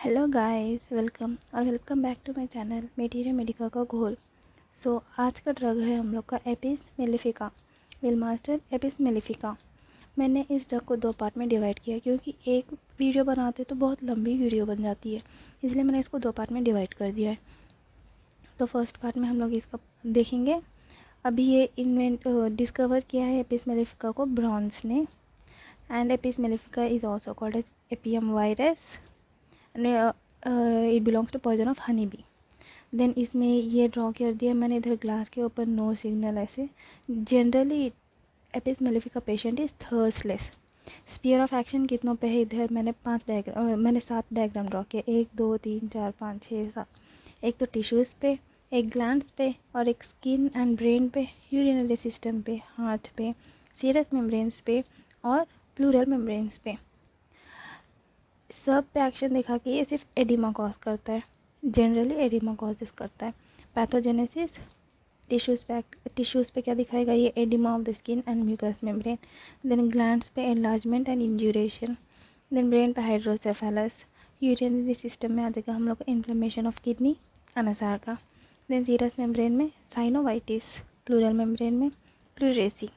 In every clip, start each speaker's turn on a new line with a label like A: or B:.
A: Hello guys, welcome back to my channel materia medica का घोल। आज का ड्रग है हम लोग का apis mellifica, will master apis mellifica. मैंने इस ड्रग को 2 पार्ट में डिवाइड किया क्योंकि एक वीडियो बनाते तो बहुत लंबी वीडियो बन जाती है, इसलिए मैंने इसको 2 पार्ट में डिवाइड कर दिया है। तो फर्स्ट पार्ट में हम लोग इसका देखेंगे। अभी ये डिस्कवर किया है एपिस मेलिफिका को ब्रॉन्स ने, and apis mellifica is also called as apium virus. It belongs to poison of honey bee. Then इसमें ये ड्रॉ कर दिया मैंने इधर ग्लास के ऊपर नो सिग्नल ऐसे। Generally apis mellifica patient is thirstless. Sphere of action कितनों पे है, इधर मैंने 7 डायग्राम ड्रॉ किया, 1 2 3 4 5 6 7। एक तो टिश्यूज़ पे, एक ग्लैंड्स पे, और एक स्किन एंड ब्रेन पे, यूरिनरी सिस्टम पे, हार्ट पे, सीरस मेम्ब्रेन्स पे और प्लूरल मेम्ब्रेन्स पे। सब पे एक्शन दिखा के ये सिर्फ एडिमा कॉज करता है, जनरली एडिमा कॉजेस करता है। पैथोजेनेसिस टिश्यूज़ पे क्या दिखाएगा, ये edema of the skin and mucous membrane. Then glands पे enlargement and induration. Then brain पे हाइड्रोसेफेलस। यूरिनरी सिस्टम में आ जाएगा हम लोग का इन्फ्लेमेशन ऑफ किडनी, अनसार का। देन सीरस मेम्ब्रेन में साइनोवाइटिस, प्लूरल मेम्ब्रेन में प्लूरेसी।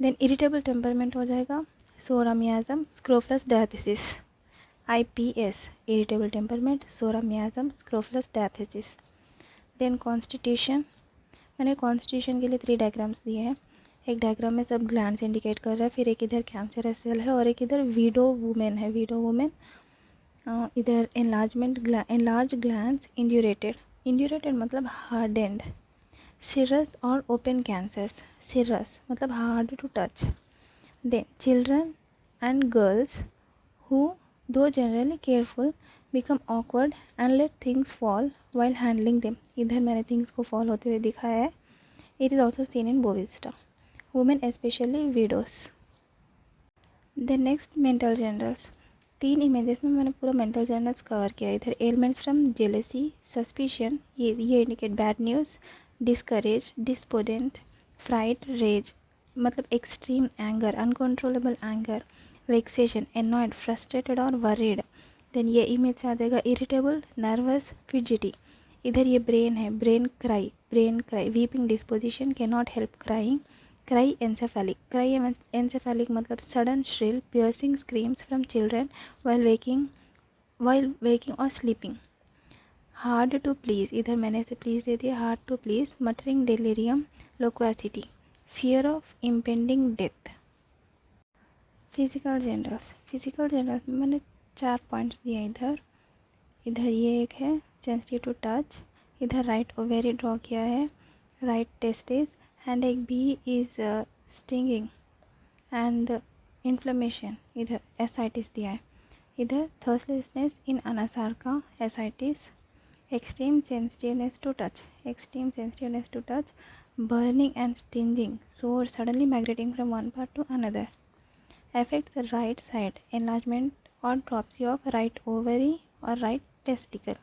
A: देन इरिटेबल टेम्परमेंट हो जाएगा, सोरा मियाज़म, स्क्रोफलस डायथिसिस, IPS, इरिटेबल टेम्परमेंट, सोरा मियाज़म, स्क्रोफलस डायथिसिस। देन कॉन्स्टिट्यूशन, मैंने कॉन्स्टिट्यूशन के लिए 3 डायग्राम्स दिए हैं। एक डायग्राम में सब ग्लैंड्स इंडिकेट कर रहा है, फिर एक इधर कैंसरस सेल है और एक इधर विडो वुमेन है। इधर एनलार्ज ग्लैंड्स, इंड्यूरेटेड मतलब हार्डेंड। सिरस और ओपन कैंसर्स, सिरस मतलब hard to touch. Then children and girls who, though generally careful, become awkward and let things fall while handling them. इधर मैंने things को fall होते हुए दिखाया है. It is also seen in Bovista. Women, especially widows. Then next, mental genders. 3 images में मैंने पूरा mental genders कवर किया. इधर ailments from jealousy, suspicion, ये indicate bad news, discouraged, despondent, fright, rage मतलब extreme anger, uncontrollable anger, vexation, annoyed, frustrated और worried. Then ये image से आ जाएगा इरिटेबल, नर्वस, फिजिटी। इधर ये ब्रेन है, brain cry, weeping disposition, can not help crying, cry encephalic मतलब sudden shrill piercing screams from children while waking और स्लीपिंग। हार्ड टू प्लीज, इधर मैंने इसे प्लीज दे दिया, hard to please, muttering delirium, loquacity, fear of impending death। Physical generals में मैंने 4 points दिए। इधर ये एक है सेंसिटिव टू टच, इधर राइट ओवेरी ड्रॉ किया है, राइट टेस्टिस, एंड एक bee is stinging and inflammation, इधर एसाइटिस दिया है। इधर थर्स्टलेसनेस इन अनासार का ascites, extreme sensitiveness to touch, burning and stinging, sore suddenly migrating from one part to another. Affects the right side, enlargement or dropsy of right ovary or right testicle.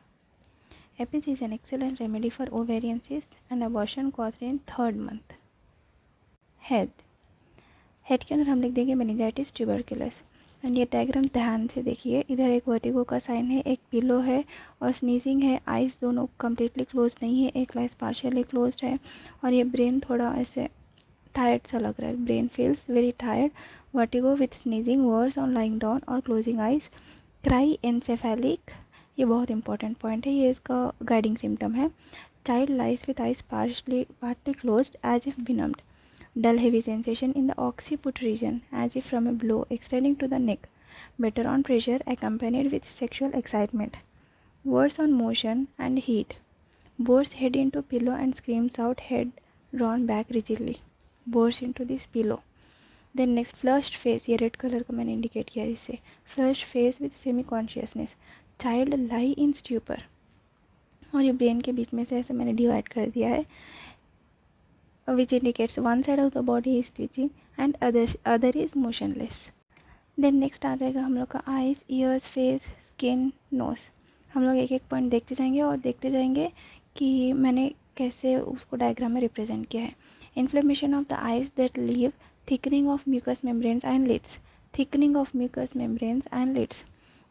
A: Epis is an excellent remedy for ovarian cysts and abortion caused in 3rd month. Head के अंदर हम लिख देंगे meningitis tuberculous. And ये diagram ध्यान से देखिए, इधर एक वर्टिगो का साइन है, एक पिलो है और स्नीजिंग है। आइज़ दोनों कम्प्लीटली क्लोज नहीं है, एक आइज़ पार्शियली क्लोज्ड है, और ये ब्रेन थोड़ा ऐसे टायर्ड सा लग रहा है, brain feels very tired. Vertigo with sneezing, worse on lying down और क्लोजिंग आइज, क्राई एनसेफेलिक, ये बहुत इंपॉर्टेंट पॉइंट है, ये इसका गाइडिंग सिम्टम है। Child lies with eyes partly closed as if benumbed. Dull heavy sensation in the occiput region as if from a blow extending to the neck. Better on pressure accompanied with sexual excitement. Worse on motion and heat. Bores head into pillow and screams out, head drawn back rigidly. Bores into this pillow. Then next, flushed face. ये red color का मैंने indicate किया इसे. Flushed face with semi consciousness. Child lie in stupor. और ये brain के बीच में से ऐसे मैंने डिवाइड कर दिया है, which indicates one side of the body is twitching and other is motionless. Then next आ जाएगा हम लोग का eyes, ears, face, skin, nose. हम लोग एक एक पॉइंट देखते जाएंगे और देखते जाएंगे कि मैंने कैसे उसको डायग्राम में रिप्रेजेंट किया है। Inflammation of the eyes that leave thickening of mucous membranes and lids,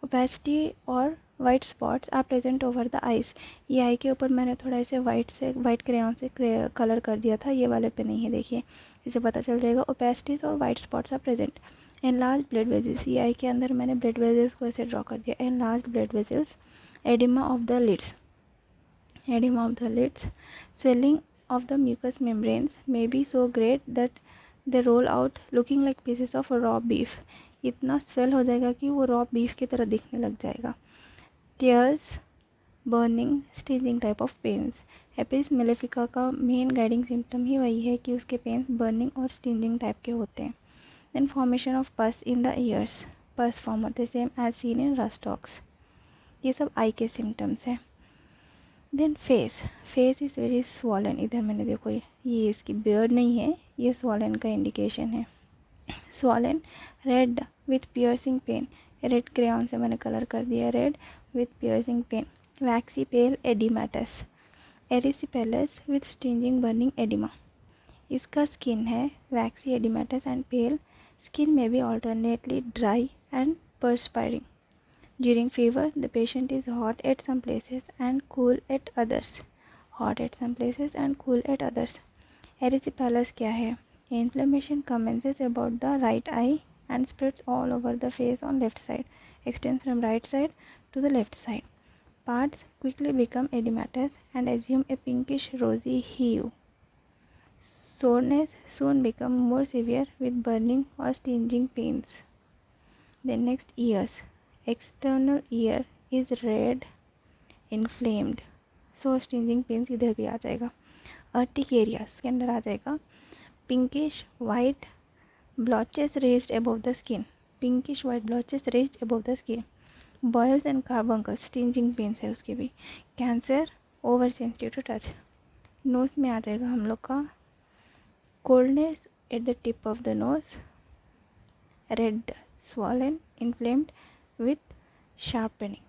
A: opacity और white spots are present over the eyes. ये आई के ऊपर मैंने थोड़ा ऐसे वाइट क्रेयॉन से कलर कर दिया था, ये वाले पे नहीं है, देखिए इसे पता चल जाएगा। ओपेसिटीज और white spots are present. Enlarge blood vessels, ये आई के अंदर मैंने ब्लड वेजल्स को ऐसे ड्रॉ कर दिया। Enlarge blood vessels, edema of the lids, edema of the lids, swelling of the mucous membranes may be so great that they roll out looking like pieces of raw beef। इतना swell हो जाएगा कि वो raw beef की तरह दिखने लग जाएगा। Tears, burning, stinging type of pains. Apis mellifica का मेन गाइडिंग सिम्टम ही वही है कि उसके पेन्स बर्निंग और स्टिंजिंग टाइप के होते हैं। Then formation of pus in the ears, pus form होते हैं same as seen in rhus tox. ये सब आई के सिम्टम्स हैं। Then face, face is very swollen. इधर मैंने देखो ये इसकी बियर्ड नहीं है, ये स्वॉलन का इंडिकेशन है। Swollen, red with piercing pain, red crayon से मैंने कलर कर दिया, red with piercing pain. Waxy pale oedematous, erysipelas with stinging burning oedema. इसका स्किन है waxy oedematous and pale. Skin में be alternately dry and perspiring. During fever, the patient is hot at some places and cool at others. Hot at some places and cool at others. Erysipelas क्या है? Inflammation commences about the right eye and spreads all over the face on left side. Extends from right side to the left side. Parts quickly become edematous and assume a pinkish rosy hue. Soreness soon become more severe with burning or stinging pains. Then next, ears. External ear is red, inflamed. So stinging pains इधर भी आ जाएगा। अर्टिकेरियास के अंदर आ जाएगा। Pinkish white blotches raised above the skin. Pinkish white blotches raised above the skin. Boils and carbuncles, stinging pains है उसके भी। Cancer, over sensitive to touch. Nose में आ जाएगा हम लोग का coldness at the tip of the nose, red, swollen, inflamed with sharpening.